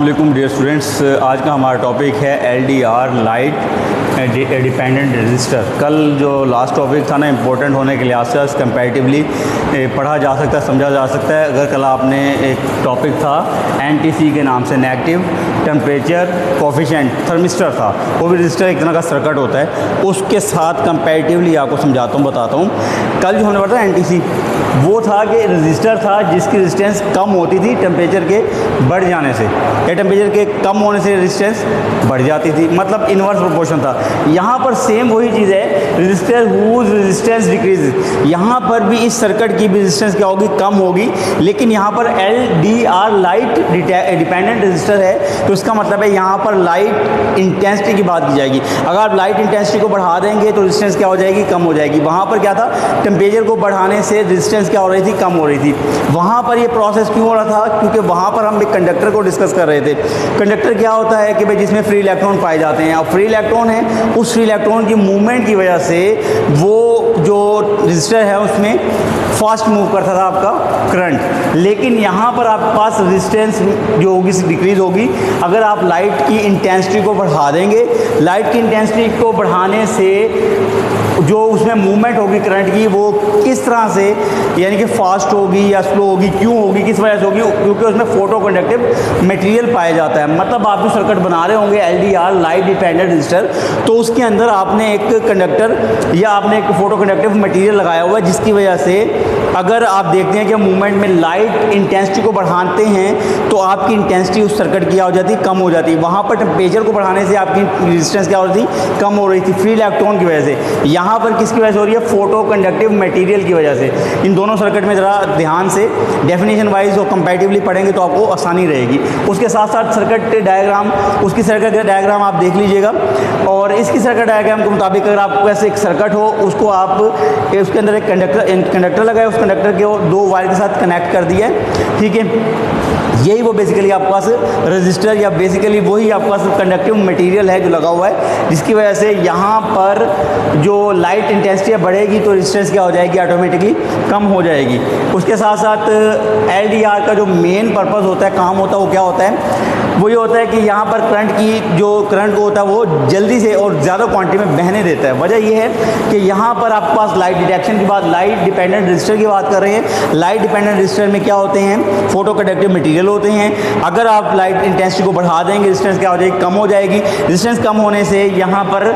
वालेकुम dear students, आज का हमारा टॉपिक है LDR लाइट डिपेंडेंट रजिस्टर। कल जो लास्ट टॉपिक था ना, इम्पोर्टेंट होने के लिहाज से कंपैरेटिवली पढ़ा जा सकता है, समझा जा सकता है। अगर कल आपने एक टॉपिक था NTC के नाम से, नेगेटिव टेम्परेचर कोफिशिएंट थर्मिस्टर था, वो भी रजिस्टर एक तरह का सर्किट होता है, उसके साथ कंपैरेटिवली आपको समझाता हूँ, बताता हूँ। कल जो हमने पढ़ा NTC वो था कि रजिस्टर था जिसकी रेजिस्टेंस कम होती थी टेम्परेचर के बढ़ जाने से, या टेम्परेचर के कम होने से रेजिस्टेंस बढ़ जाती थी, मतलब इन्वर्स प्रोपोर्शन था। यहाँ पर सेम वही चीज़ है, रजिस्टर हुज रेजिस्टेंस डिक्रीज। यहाँ पर भी इस सर्किट की भी रेजिस्टेंस क्या होगी, कम होगी, लेकिन यहाँ पर LDR लाइट डिपेंडेंट रजिस्टर है, तो इसका मतलब है यहाँ पर लाइट इंटेंसिटी की बात की जाएगी। अगर आप लाइट इंटेंसिटी को बढ़ा देंगे तो रेजिस्टेंस क्या हो जाएगी, कम हो जाएगी। वहाँ पर क्या था, टेम्परेचर को बढ़ाने से रेजिस्टेंस क्या हो रही थी, कम हो रही थी। वहाँ पर ये प्रोसेस क्यों हो रहा था, क्योंकि वहाँ पर हम एक कंडक्टर को डिस्कस कर रहे थे। कंडक्टर क्या होता है कि भाई जिसमें फ्री इलेक्ट्रॉन पाए जाते हैं। अब फ्री इलेक्ट्रॉन है, उस फ्री इलेक्ट्रॉन की मूवमेंट की वजह से वो जो रजिस्टर है उसमें फास्ट मूव करता था आपका करंट, लेकिन यहाँ पर आपके पास रेजिस्टेंस जो होगी डिक्रीज होगी। अगर आप लाइट की इंटेंसिटी को बढ़ा देंगे, लाइट की इंटेंसिटी को बढ़ाने से जो उसमें मूवमेंट होगी करंट की, वो किस तरह से, यानी कि फास्ट होगी या स्लो होगी, क्यों होगी, किस वजह से होगी, क्योंकि उसमें फोटो कंडक्टिव मटेरियल पाया जाता है। मतलब आप जो सर्किट बना रहे होंगे LDR लाइट डिपेंडेंट रजिस्टर, तो उसके अंदर आपने एक कंडक्टर या आपने एक फोटो कंडक्टिव मटेरियल लगाया हुआ है, जिसकी वजह से अगर आप देखते हैं कि मूवमेंट में लाइट इंटेंसिटी को बढ़ाते हैं तो आपकी इंटेंसिटी उस सर्किट की क्या हो जाती है, कम हो जाती है। वहाँ पर टेम्परेचर को बढ़ाने से आपकी रेजिस्टेंस क्या हो रही थी, कम हो रही थी, फ्री इलेक्ट्रॉन की वजह से। यहाँ पर किसकी वजह से हो रही है, फोटो कंडक्टिव मटेरियल की वजह से। इन दोनों सर्किट में ज़रा ध्यान से डेफिनेशन वाइज और कंपैरेटिवली पढ़ेंगे तो आपको आसानी रहेगी। उसके साथ साथ सर्किट डायग्राम, उसकी सर्किट डायग्राम आप देख लीजिएगा, और इसकी सर्किट डायग्राम के मुताबिक अगर आपको ऐसे एक सर्किट हो, उसको आप उसके अंदर एक कंडक्टर लगाए, उस कंडक्टर के दो वायर के साथ कनेक्ट कर दिया है, ठीक है। यही वो बेसिकली आपके पास रजिस्टर या बेसिकली वही आपके पास कंडक्टिव मटेरियल है जो लगा हुआ है, जिसकी वजह से यहाँ पर जो लाइट इंटेंसिटी बढ़ेगी तो रेजिस्टेंस क्या हो जाएगी, ऑटोमेटिकली कम हो जाएगी। उसके साथ साथ LDR का जो मेन पर्पस होता है, काम होता है, वो क्या होता है, वो ये होता है कि यहाँ पर करंट की जो करंट को होता है वो जल्दी से और ज़्यादा क्वांटिटी में बहने देता है। वजह ये है कि यहाँ पर आपके पास लाइट डिटेक्शन की बात, लाइट डिपेंडेंट रजिस्टर की बात कर रहे हैं। लाइट डिपेंडेंट रजिस्टर में क्या होते हैं, फोटो कंडक्टिव मटेरियल होते हैं। अगर आप लाइट इंटेंसिटी को बढ़ा देंगे, रेजिस्टेंस क्या हो जाएगी, कम हो जाएगी। रेजिस्टेंस कम होने से यहाँ पर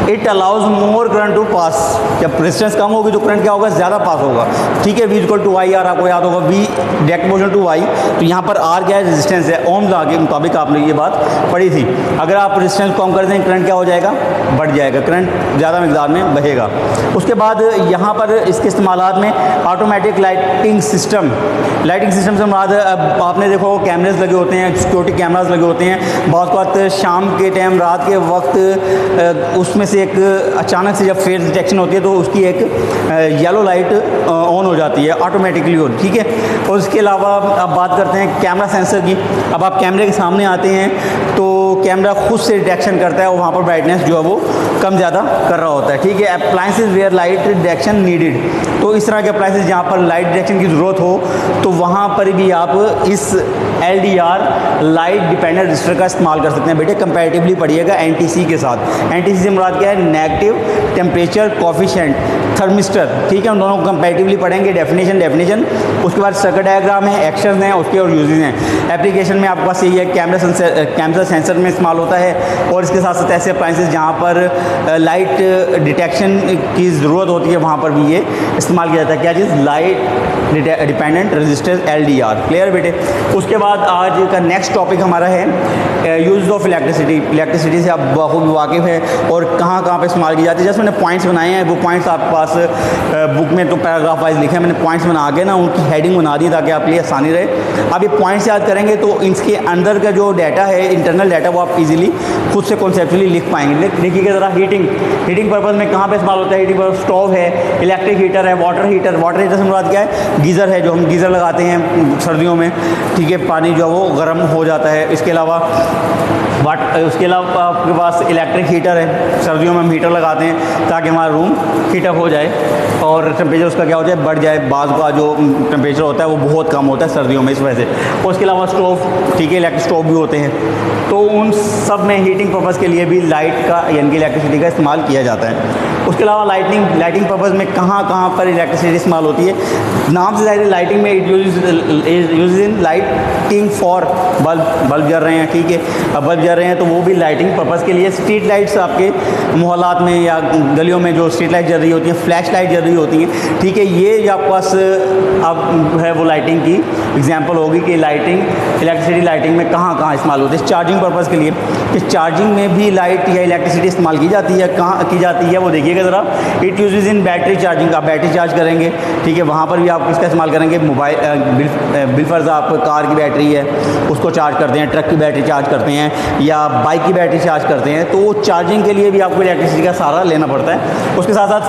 it allows more current to pass. जब रेजिस्टेंस कम होगी तो करंट क्या होगा, ज़्यादा पास होगा, ठीक है। V equal to I, R आपको याद होगा, V direct proportional to I, तो यहाँ पर R क्या है, रेजिस्टेंस है। ओम्स लॉ के मुताबिक आपने ये बात पढ़ी थी। अगर आप रेजिस्टेंस कम कर दें, करंट क्या हो जाएगा, बढ़ जाएगा, करंट ज़्यादा मिकदार में बहेगा। उसके बाद यहाँ पर इसके इस्तेमालात में ऑटोमेटिक लाइटिंग सिस्टम से मुराद, अब आपने देखो कैमरेज लगे होते हैं, सिक्योरिटी कैमराज लगे होते हैं। बहुत बात शाम के टाइम, रात के वक्त उसमें से एक अचानक से जब फेस डिटेक्शन होती है तो उसकी एक येलो लाइट ऑन हो जाती है ऑटोमेटिकली ऑन, ठीक है। और उसके अलावा अब बात करते हैं कैमरा सेंसर की। अब आप कैमरे के सामने आते हैं तो कैमरा खुद से डिटेक्शन करता है और वहाँ पर ब्राइटनेस जो है वो कम ज़्यादा कर रहा होता है, ठीक है। Appliances where light detection needed, तो इस तरह के अप्लायंसेज जहाँ पर लाइट डिटेक्शन की ज़रूरत हो तो वहाँ पर भी आप इस LDR लाइट डिपेंडेंट रजिस्टर का इस्तेमाल कर सकते हैं। बेटे कंपैरेटिवली पढ़िएगा NTC के साथ। NTC से मुराद क्या है, नेगेटिव टेम्परेचर कोफिशिएंट थर्मिस्टर, ठीक है। उन दोनों को कंपैरेटिवली पढ़ेंगे, डेफिनेशन। उसके बाद सर्किट डायग्राम है, एक्शंस हैं, उसके और यूजेस हैं। एप्लीकेशन में आपके पास यही है, कैमरा सेंसर में इस्तेमाल होता है, और इसके साथ साथ ऐसे अप्लायंसेज जहाँ पर लाइट डिटेक्शन की ज़रूरत होती है वहाँ पर भी ये इस्तेमाल किया जाता है। क्या चीज़, light dependent resistor LDR। Clear बेटे। उसके बाद आज का नेक्स्ट टॉपिक हमारा है यूज़ ऑफ इलेक्ट्रिसिटी। इलेक्ट्रिसिटी से आप बहुत वाकिफ़ है और कहाँ कहाँ पे इस्तेमाल की जाती है। जैसे मैंने पॉइंट्स बनाए हैं, वो पॉइंट्स आपके पास बुक में तो पैराग्राफ वाइज लिखे हैं, मैंने पॉइंट्स बना के ना उनकी हेडिंग बना दी ताकि आप लिए आसानी रहे। आप ये पॉइंट्स याद करेंगे तो इसके अंदर का जो डाटा है, इंटरनल डाटा, वो आप इजीली खुद से कॉन्सेप्चुअली लिख पाएंगे। देखिएगा ज़रा, हीटिंग पर्पज़ में कहाँ पे इस्तेमाल होता है। हीटिंग पर्पज़ स्टोव है, इलेक्ट्रिक हीटर है, वाटर हीटर से मुराद क्या है, गीज़र है, जो हम गीज़र लगाते हैं सर्दियों में, ठीक है। पानी जो है वो गर्म हो जाता है। इसके अलावा बट उसके अलावा आपके पास इलेक्ट्रिक हीटर है, सर्दियों में हम हीटर लगाते हैं ताकि हमारा रूम हीटअप हो जाए और टेम्परेचर उसका क्या हो जाए, बढ़ जाए। बाज़ का जो टेम्परेचर होता है वो बहुत कम होता है सर्दियों में, इस वजह से। और उसके अलावा स्टोव, ठीक है, इलेक्ट्रिक स्टोव भी होते हैं, तो उन सब में हीटिंग पर्पज़ के लिए भी लाइट का यानी कि इलेक्ट्रिसिटी का इस्तेमाल किया जाता है। उसके अलावा लाइटिंग पर्पज़ में कहाँ पर इलेक्ट्रिसिटी इस्तेमाल होती है, नाम से ज़ाहिर लाइटिंग में it use in lighting for bulb जल रहे हैं, ठीक है, अब बल्ब जल रहे हैं तो वो भी लाइटिंग पर्पज़ के लिए। स्ट्रीट लाइट्स आपके मोहल्लात में या गलियों में जो स्ट्रीट लाइट जल रही होती हैं, फ्लैश लाइट जल रही होती हैं, ठीक है, ये जो आपके पास अब है वो लाइटिंग की एग्जांपल होगी कि इलेक्ट्रिसिटी लाइटिंग में कहाँ इस्तेमाल होती है। चार्जिंग पर्पज़ के लिए, कि चार्जिंग में भी लाइट या इलेक्ट्रिसिटी इस्तेमाल की जाती है, कहाँ की जाती है वो देखिएगा ज़रा। It uses in battery charging, आप बैटरी चार्ज करेंगे, ठीक है, वहाँ पर भी आप इसका इस्तेमाल करेंगे। मोबाइल बिलफर्ज आप कार की बैटरी है उसको चार्ज करते हैं, ट्रक की बैटरी चार्ज करते हैं या बाइक की बैटरी चार्ज करते हैं, तो वो चार्जिंग के लिए भी आपको इलेक्ट्रिसिटी का सहारा लेना पड़ता है। उसके साथ साथ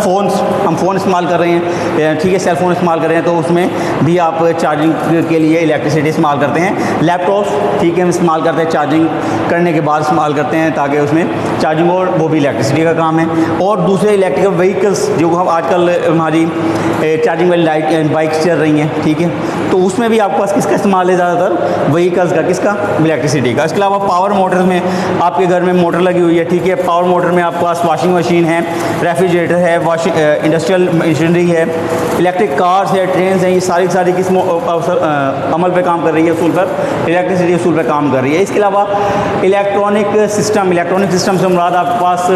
हम फ़ोन इस्तेमाल कर रहे हैं, ठीक है, सेल फ़ोन इस्तेमाल कर रहे हैं, तो उसमें भी आप चार्जिंग के लिए इलेक्ट्रिसिटी इस्तेमाल करते हैं। लैपटॉप, ठीक है, हम इस्तेमाल करते हैं, चार्जिंग करने के बाद इस्तेमाल करते हैं ताकि उसमें चार्जिंग हो, वो भी इलेक्ट्रिसिटी का काम है। और दूसरे इलेक्ट्रिकल व्हीकल्स जो हम आजकल हमारी चार्जिंग वाली बाइक्स चल रही हैं, ठीक है, तो उसमें भी आपके पास किसका इस्तेमाल है ज़्यादातर, व्हीकल्स का, किसका, इलेक्ट्रिसिटी का। इसके अलावा पावर मोटर्स में आपके घर में मोटर लगी हुई है, ठीक है, पावर मोटर में आपके पास वॉशिंग मशीन है, रेफ्रिजरेटर है, इंडस्ट्रियल मशीनरी है, इलेक्ट्रिक कार्स है, ट्रेन है, ये सारी किस अमल पे काम कर रही है, उसूल पर, इलेक्ट्रिसिटी उसूल पर काम कर रही है। इसके अलावा इलेक्ट्रॉनिक सिस्टम से मुराद आपके पास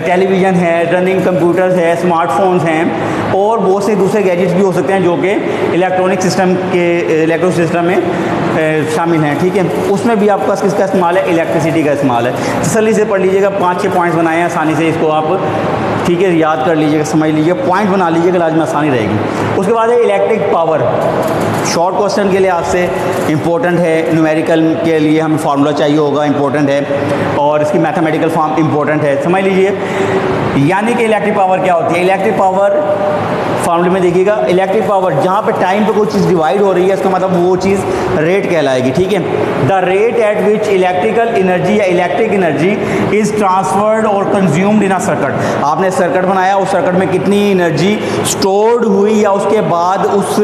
टेलीविज़न है, रनिंग कंप्यूटर्स है, स्मार्टफोन्स हैं और बहुत से दूसरे गैजेट्स भी हो सकते हैं जो कि इलेक्ट्रॉनिक सिस्टम में शामिल हैं, ठीक है। उसमें भी आपके पास किसका इस्तेमाल है, इलेक्ट्रिसिटी का इस्तेमाल है। तसल्ली से पढ़ लीजिएगा, 5-6 पॉइंट्स बनाए हैं, आसानी से इसको आप, ठीक है, याद कर लीजिएगा, समझ लीजिए, पॉइंट बना लीजिएगा, आज में आसानी रहेगी। उसके बाद है इलेक्ट्रिक पावर, शॉर्ट क्वेश्चन के लिए आपसे इंपॉर्टेंट है, न्यूमेरिकल के लिए हमें फार्मूला चाहिए होगा, इंपॉर्टेंट है, और इसकी मैथमेटिकल फॉर्म इंपॉर्टेंट है, समझ लीजिए। यानी कि इलेक्ट्रिक पावर क्या होती है, इलेक्ट्रिक पावर फार्मूले में देखिएगा, इलेक्ट्रिक पावर जहाँ पे टाइम पे कोई चीज़ डिवाइड हो रही है इसका मतलब वो चीज़ रेट कहलाएगी, ठीक है। The rate at which electrical energy या इलेक्ट्रिक एनर्जी इज़ ट्रांसफर्ड और कंज्यूम्ड इन अ सर्किट। आपने सर्किट बनाया, उस सर्किट में कितनी एनर्जी स्टोर्ड हुई या उसके बाद उस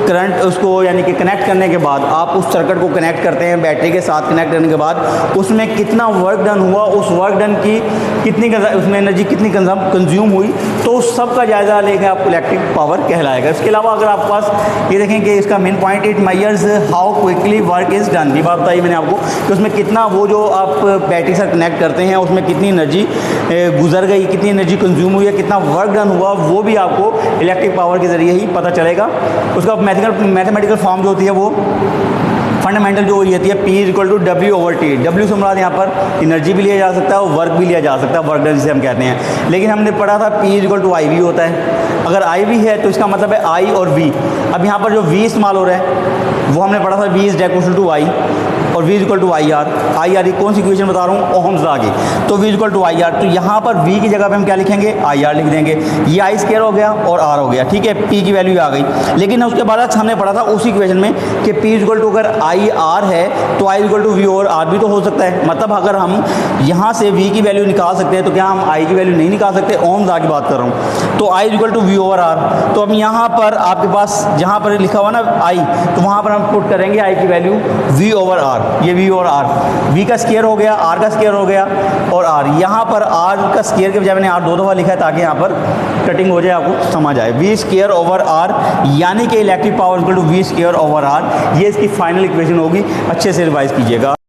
करंट उसको यानी कि कनेक्ट करने के बाद आप उस सर्किट को कनेक्ट करते हैं बैटरी के साथ, कनेक्ट करने के बाद उसमें कितना वर्क डन हुआ, उस वर्क डन की कितनी उसमें एनर्जी कितनी कंज्यूम हुई, तो उस सब का जायज़ा लेकर आपको इलेक्ट्रिक पावर कहलाएगा। इसके अलावा अगर आपके पास ये देखें कि इसका main point, it measures how quickly work is done. ये बात बताई मैंने आपको कि उसमें कितना वो जो आप बैटरी से कनेक्ट करते हैं उसमें कितनी एनर्जी गुजर गई, कितनी एनर्जी कंज्यूम हुई है, कितना वर्क डन हुआ, वो भी आपको इलेक्ट्रिक पावर के ज़रिए ही पता चलेगा। उसका मैथमेटिकल फॉर्म जो होती है वो फंडामेंटल जो होती है P=W/T। W से मुराद यहाँ पर एनर्जी भी लिया जा सकता है और वर्क भी लिया जा सकता है, वर्क डन जिसे हम कहते हैं। लेकिन हमने पढ़ा था P=IV होता है, अगर IV है तो इसका मतलब है I और V। अब यहाँ पर जो V इस्तेमाल हो रहा है वो हमने पढ़ा था V=I और V=IR। IR कौन सी इक्वेशन बता रहा हूँ, ओहम्स लॉ की, तो V=IR। तो यहाँ पर V की जगह पे हम क्या लिखेंगे, IR लिख देंगे। ये I² हो गया और R हो गया, ठीक है, P की वैल्यू आ गई। लेकिन उसके बाद हमने पढ़ा था उसी इक्वेशन में कि P अगर IR है तो I=V और R भी तो हो सकता है। मतलब अगर हम यहाँ से V की वैल्यू निकाल सकते हैं तो क्या हम I की वैल्यू नहीं निकाल सकते, ओहम्स लॉ की बात कर रहा हूँ। तो I=V/R। तो अब यहाँ पर आपके पास जहाँ पर लिखा हुआ ना I, तो वहाँ पर हम पुट करेंगे I की वैल्यू V/R। ये V और R, V का स्क्वायर हो गया, R का स्क्वायर हो गया और R। यहाँ पर R का स्क्वायर के बजाय मैंने R 2 दफ़ा लिखा है ताकि यहाँ पर कटिंग हो जाए, आपको समझ आए। V²/R यानी कि इलेक्ट्रिक पावर V²/R, ये इसकी फाइनल इक्वेशन होगी। अच्छे से रिवाइज कीजिएगा।